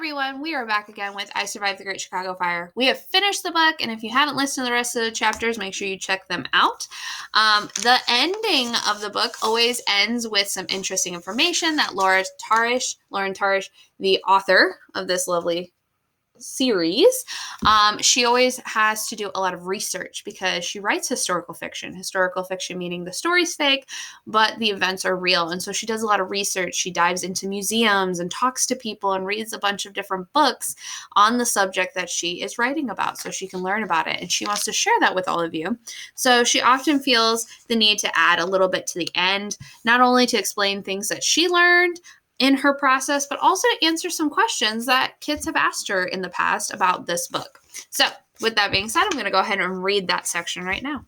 everyone, we are back again with I Survived the Great Chicago Fire. We have finished the book, and if you haven't listened to the rest of the chapters, make sure you check them out. The ending of the book always ends with some interesting information that Lauren Tarish, the author of this lovely series, she always has to do a lot of research because she writes historical fiction meaning the story's fake, but the events are real. And so she does a lot of research. She dives into museums and talks to people and reads a bunch of different books on the subject that she is writing about so she can learn about it. And she wants to share that with all of you. So she often feels the need to add a little bit to the end, not only to explain things that she learned in her process, but also to answer some questions that kids have asked her in the past about this book. So with that being said, I'm going to go ahead and read that section right now.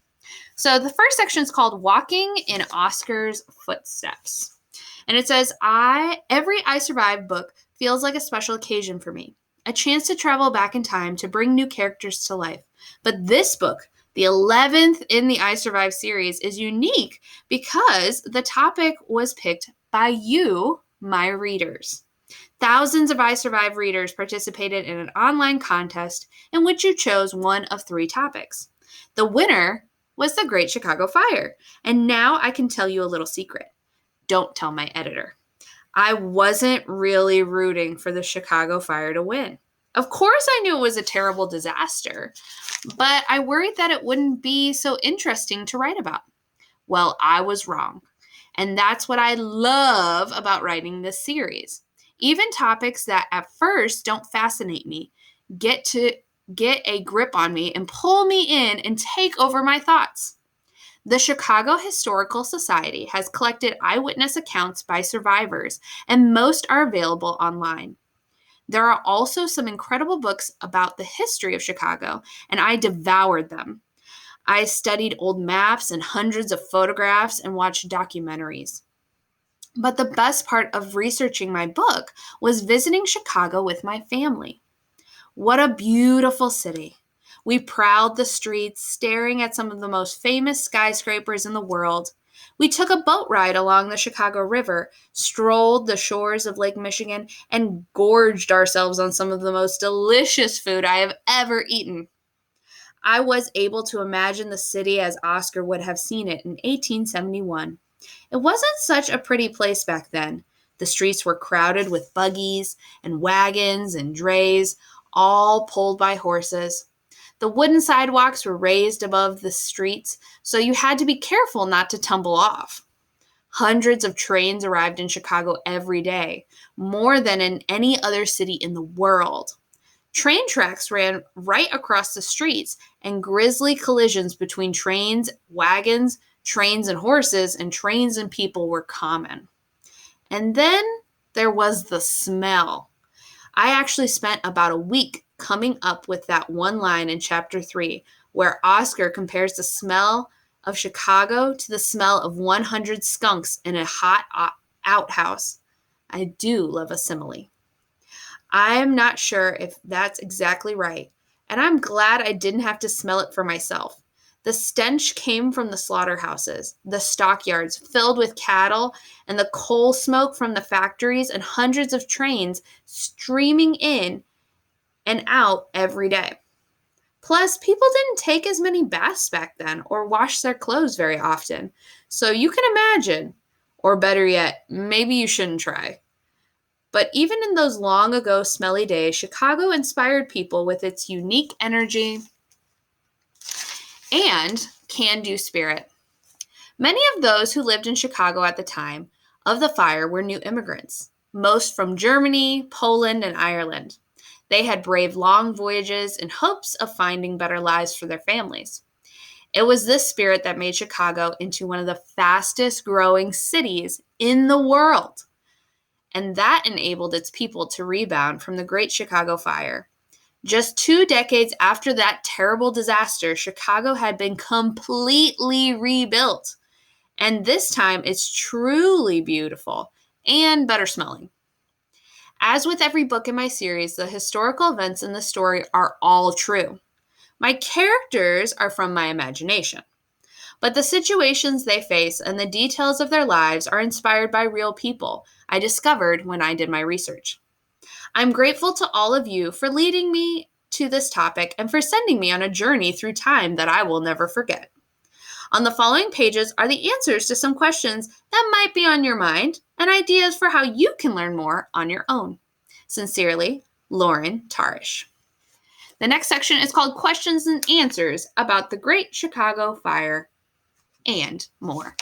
So the first section is called Walking in Oscar's Footsteps. And it says, every I Survived book feels like a special occasion for me, a chance to travel back in time to bring new characters to life. But this book, the 11th in the I Survived series, is unique because the topic was picked by you, my readers. Thousands of I Survived readers participated in an online contest in which you chose one of 3 topics. The winner was the Great Chicago Fire. And now I can tell you a little secret. Don't tell my editor. I wasn't really rooting for the Chicago Fire to win. Of course, I knew it was a terrible disaster, but I worried that it wouldn't be so interesting to write about. Well, I was wrong. And that's what I love about writing this series. Even topics that at first don't fascinate me get a grip on me and pull me in and take over my thoughts. The Chicago Historical Society has collected eyewitness accounts by survivors, and most are available online. There are also some incredible books about the history of Chicago, and I devoured them. I studied old maps and hundreds of photographs and watched documentaries. But the best part of researching my book was visiting Chicago with my family. What a beautiful city. We prowled the streets, staring at some of the most famous skyscrapers in the world. We took a boat ride along the Chicago River, strolled the shores of Lake Michigan, and gorged ourselves on some of the most delicious food I have ever eaten. I was able to imagine the city as Oscar would have seen it in 1871. It wasn't such a pretty place back then. The streets were crowded with buggies and wagons and drays, all pulled by horses. The wooden sidewalks were raised above the streets, so you had to be careful not to tumble off. Hundreds of trains arrived in Chicago every day, more than in any other city in the world. Train tracks ran right across the streets, and grisly collisions between trains, wagons, trains and horses, and trains and people were common. And then there was the smell. I actually spent about a week coming up with that one line in chapter 3, where Oscar compares the smell of Chicago to the smell of 100 skunks in a hot outhouse. I do love a simile. I'm not sure if that's exactly right, and I'm glad I didn't have to smell it for myself. The stench came from the slaughterhouses, the stockyards filled with cattle, and the coal smoke from the factories and hundreds of trains streaming in and out every day. Plus, people didn't take as many baths back then or wash their clothes very often. So you can imagine, or better yet, maybe you shouldn't try. But even in those long ago smelly days, Chicago inspired people with its unique energy and can-do spirit. Many of those who lived in Chicago at the time of the fire were new immigrants, most from Germany, Poland, and Ireland. They had braved long voyages in hopes of finding better lives for their families. It was this spirit that made Chicago into one of the fastest growing cities in the world. And that enabled its people to rebound from the Great Chicago Fire. Just 2 decades after that terrible disaster, Chicago had been completely rebuilt. And this time, it's truly beautiful and better smelling. As with every book in my series, the historical events in the story are all true. My characters are from my imagination, but the situations they face and the details of their lives are inspired by real people I discovered when I did my research. I'm grateful to all of you for leading me to this topic and for sending me on a journey through time that I will never forget. On the following pages are the answers to some questions that might be on your mind and ideas for how you can learn more on your own. Sincerely, Lauren Tarish. The next section is called Questions and Answers about the Great Chicago Fire and more.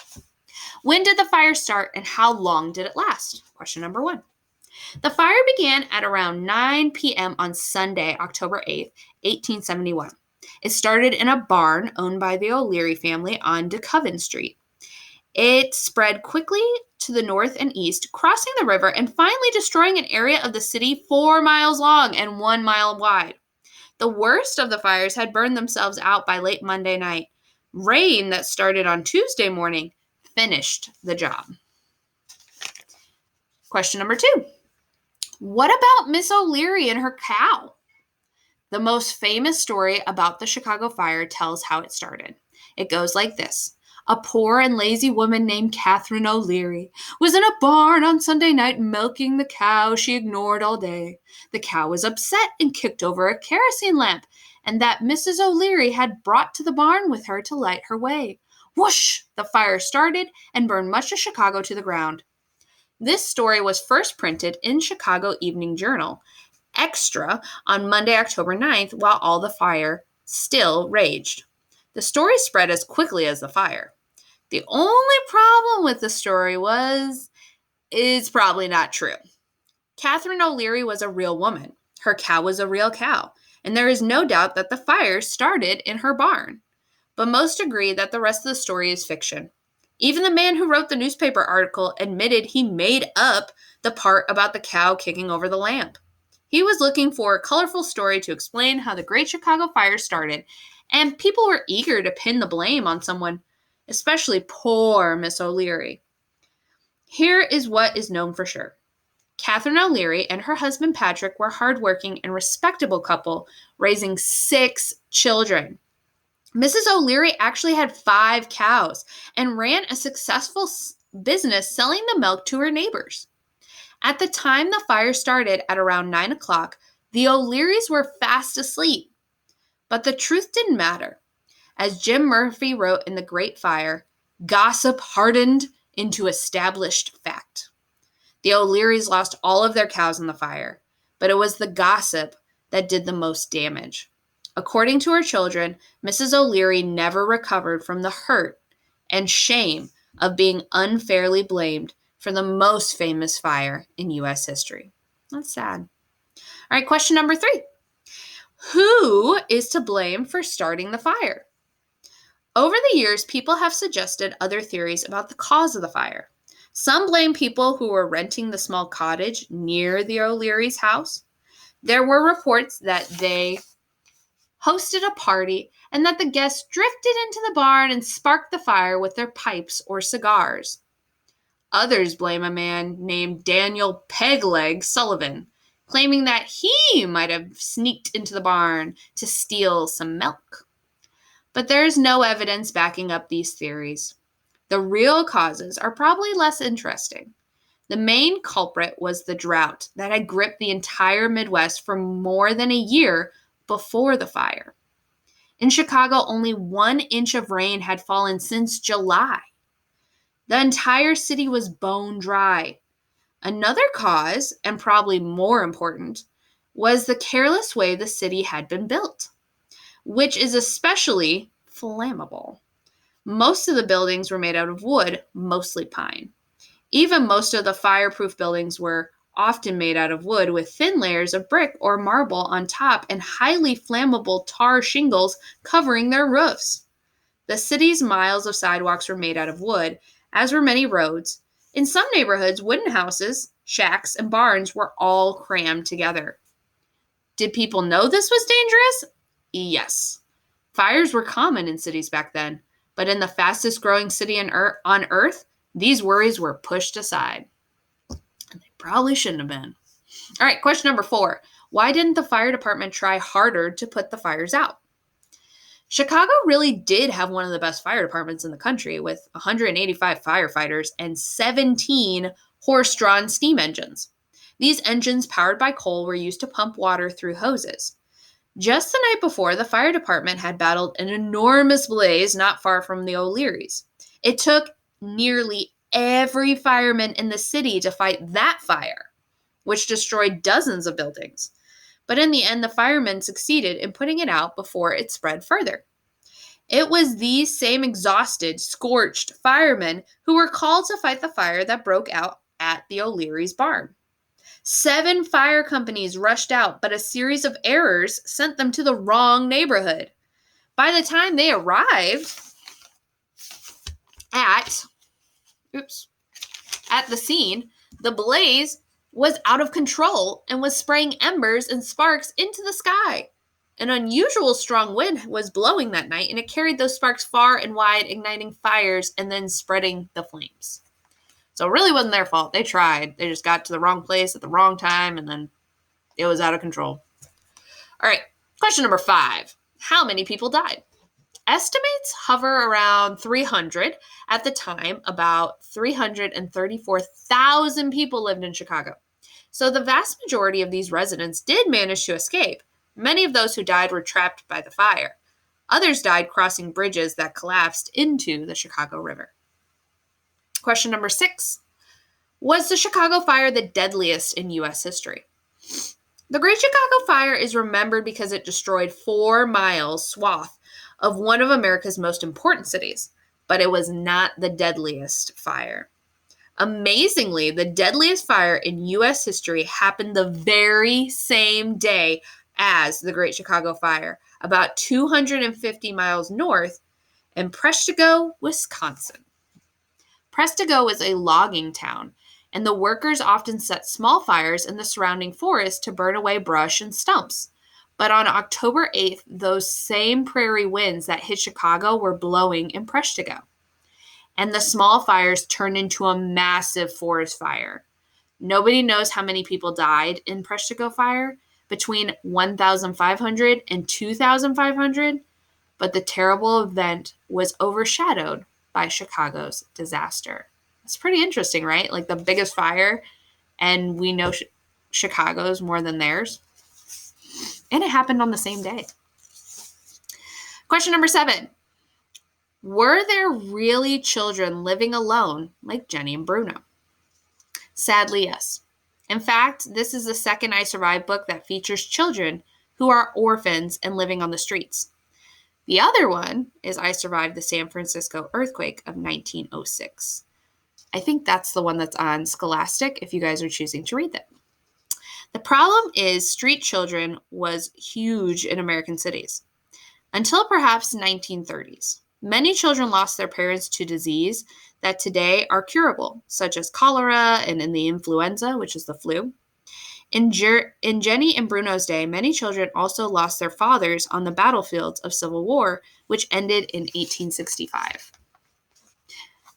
When did the fire start and how long did it last? Question number 1. The fire began at around 9 p.m. on Sunday, October 8th, 1871. It started in a barn owned by the O'Leary family on DeCoven Street. It spread quickly to the north and east, crossing the river and finally destroying an area of the city 4 miles long and 1 mile wide. The worst of the fires had burned themselves out by late Monday night. Rain that started on Tuesday morning finished the job. Question number 2. What about Miss O'Leary and her cow? The most famous story about the Chicago fire tells how it started. It goes like this. A poor and lazy woman named Catherine O'Leary was in a barn on Sunday night milking the cow she ignored all day. The cow was upset and kicked over a kerosene lamp, and that Mrs. O'Leary had brought to the barn with her to light her way. Whoosh! The fire started and burned much of Chicago to the ground. This story was first printed in Chicago Evening Journal, Extra, on Monday, October 9th, while all the fire still raged. The story spread as quickly as the fire. The only problem with the story was it's probably not true. Catherine O'Leary was a real woman. Her cow was a real cow, and there is no doubt that the fire started in her barn. But most agree that the rest of the story is fiction. Even the man who wrote the newspaper article admitted he made up the part about the cow kicking over the lamp. He was looking for a colorful story to explain how the Great Chicago Fire started, and people were eager to pin the blame on someone, especially poor Miss O'Leary. Here is what is known for sure. Catherine O'Leary and her husband Patrick were hardworking and respectable couple, raising 6 children. Mrs. O'Leary actually had 5 cows and ran a successful business selling the milk to her neighbors. At the time the fire started at around 9 o'clock, the O'Learys were fast asleep. But the truth didn't matter. As Jim Murphy wrote in The Great Fire, gossip hardened into established fact. The O'Learys lost all of their cows in the fire, but it was the gossip that did the most damage. According to her children, Mrs. O'Leary never recovered from the hurt and shame of being unfairly blamed for the most famous fire in U.S. history. That's sad. All right, question number 3. Who is to blame for starting the fire? Over the years, people have suggested other theories about the cause of the fire. Some blame people who were renting the small cottage near the O'Leary's house. There were reports that they hosted a party and that the guests drifted into the barn and sparked the fire with their pipes or cigars. Others blame a man named Daniel Pegleg Sullivan, claiming that he might have sneaked into the barn to steal some milk. But there is no evidence backing up these theories. The real causes are probably less interesting. The main culprit was the drought that had gripped the entire Midwest for more than a year before the fire. In Chicago, only 1 inch of rain had fallen since July. The entire city was bone dry. Another cause, and probably more important, was the careless way the city had been built, which is especially flammable. Most of the buildings were made out of wood, mostly pine. Even most of the fireproof buildings were often made out of wood with thin layers of brick or marble on top and highly flammable tar shingles covering their roofs. The city's miles of sidewalks were made out of wood, as were many roads. In some neighborhoods, wooden houses, shacks, and barns were all crammed together. Did people know this was dangerous? Yes. Fires were common in cities back then, but in the fastest growing city on Earth, these worries were pushed aside. They probably shouldn't have been. All right, question number 4. Why didn't the fire department try harder to put the fires out? Chicago really did have one of the best fire departments in the country, with 185 firefighters and 17 horse-drawn steam engines. These engines, powered by coal, were used to pump water through hoses. Just the night before, the fire department had battled an enormous blaze not far from the O'Learys. It took nearly every fireman in the city to fight that fire, which destroyed dozens of buildings. But in the end, the firemen succeeded in putting it out before it spread further. It was these same exhausted, scorched firemen who were called to fight the fire that broke out at the O'Leary's barn. 7 fire companies rushed out, but a series of errors sent them to the wrong neighborhood. By the time they arrived at the scene, the blaze was out of control and was spraying embers and sparks into the sky. An unusual strong wind was blowing that night, and it carried those sparks far and wide, igniting fires and then spreading the flames. So it really wasn't their fault. They tried. They just got to the wrong place at the wrong time, and then it was out of control. All right, question number 5. How many people died? Estimates hover around 300. At the time, about 334,000 people lived in Chicago. So the vast majority of these residents did manage to escape. Many of those who died were trapped by the fire. Others died crossing bridges that collapsed into the Chicago River. Question number 6. Was the Chicago fire the deadliest in U.S. history? The Great Chicago Fire is remembered because it destroyed 4-mile swath of one of America's most important cities, but it was not the deadliest fire. Amazingly, the deadliest fire in U.S. history happened the very same day as the Great Chicago Fire, about 250 miles north in Prestego, Wisconsin. Prestego is a logging town, and the workers often set small fires in the surrounding forest to burn away brush and stumps. But on October 8th, those same prairie winds that hit Chicago were blowing in Prestego. And the small fires turned into a massive forest fire. Nobody knows how many people died in Prestego fire, between 1,500 and 2,500, but the terrible event was overshadowed by Chicago's disaster. It's pretty interesting, right? Like the biggest fire, and we know Chicago's more than theirs. And it happened on the same day. Question number 7. Were there really children living alone like Jenny and Bruno? Sadly, yes. In fact, this is the second I Survived book that features children who are orphans and living on the streets. The other one is I Survived the San Francisco Earthquake of 1906. I think that's the one that's on Scholastic if you guys are choosing to read that. The problem is street children was huge in American cities. Until perhaps the 1930s, many children lost their parents to disease that today are curable, such as cholera and in the influenza, which is the flu. In Jenny and Bruno's day, many children also lost their fathers on the battlefields of Civil War, which ended in 1865.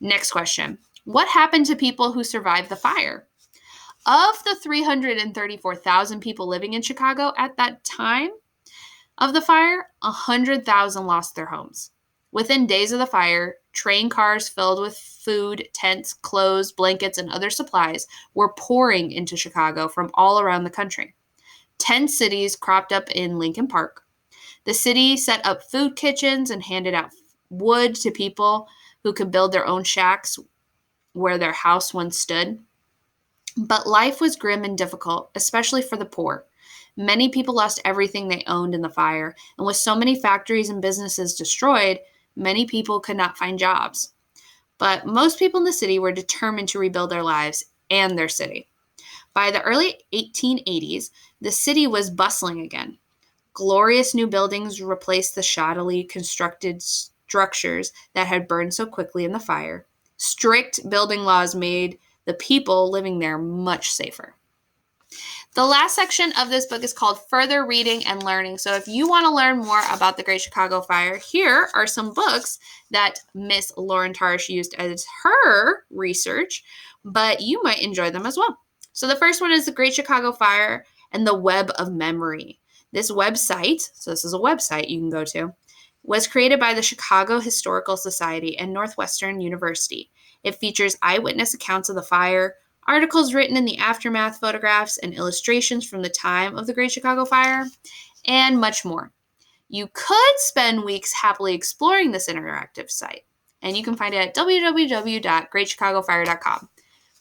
Next question. What happened to people who survived the fire? Of the 334,000 people living in Chicago at that time of the fire, 100,000 lost their homes. Within days of the fire, train cars filled with food, tents, clothes, blankets, and other supplies were pouring into Chicago from all around the country. 10 cities cropped up in Lincoln Park. The city set up food kitchens and handed out wood to people who could build their own shacks where their house once stood. But life was grim and difficult, especially for the poor. Many people lost everything they owned in the fire, and with so many factories and businesses destroyed, many people could not find jobs. But most people in the city were determined to rebuild their lives and their city. By the early 1880s, the city was bustling again. Glorious new buildings replaced the shoddily constructed structures that had burned so quickly in the fire. Strict building laws made the people living there much safer. The last section of this book is called Further Reading and Learning. So if you want to learn more about the Great Chicago Fire, here are some books that Miss Lauren Tarsh used as her research, but you might enjoy them as well. So the first one is The Great Chicago Fire and the Web of Memory. This website, so this is a website you can go to, was created by the Chicago Historical Society and Northwestern University. It features eyewitness accounts of the fire, articles written in the aftermath, photographs, and illustrations from the time of the Great Chicago Fire, and much more. You could spend weeks happily exploring this interactive site, and you can find it at www.greatchicagofire.com.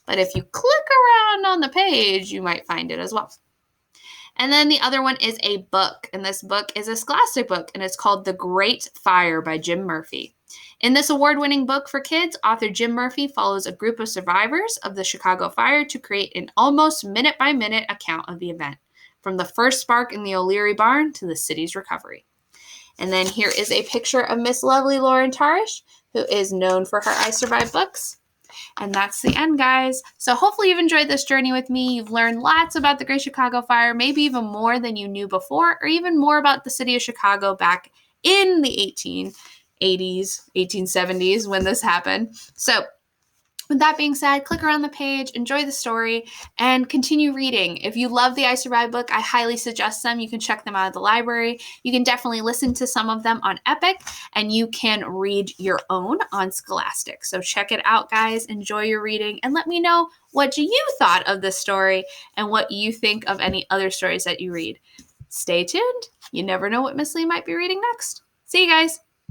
But if you click around on the page, you might find it as well. And then the other one is a book, and this book is a Scholastic book, and it's called The Great Fire by Jim Murphy. In this award-winning book for kids, author Jim Murphy follows a group of survivors of the Chicago Fire to create an almost minute-by-minute account of the event, from the first spark in the O'Leary barn to the city's recovery. And then here is a picture of Miss Lovely Lauren Tarish, who is known for her I Survived books. And that's the end, guys. So hopefully you've enjoyed this journey with me. You've learned lots about the Great Chicago Fire, maybe even more than you knew before, or even more about the city of Chicago back in the 1880s, 1870s when this happened. So with that being said, click around the page, enjoy the story, and continue reading. If you love the I Survived book, I highly suggest them. You can check them out at the library. You can definitely listen to some of them on Epic, and you can read your own on Scholastic. So check it out, guys. Enjoy your reading, and let me know what you thought of this story and what you think of any other stories that you read. Stay tuned. You never know what Miss Lee might be reading next. See you guys.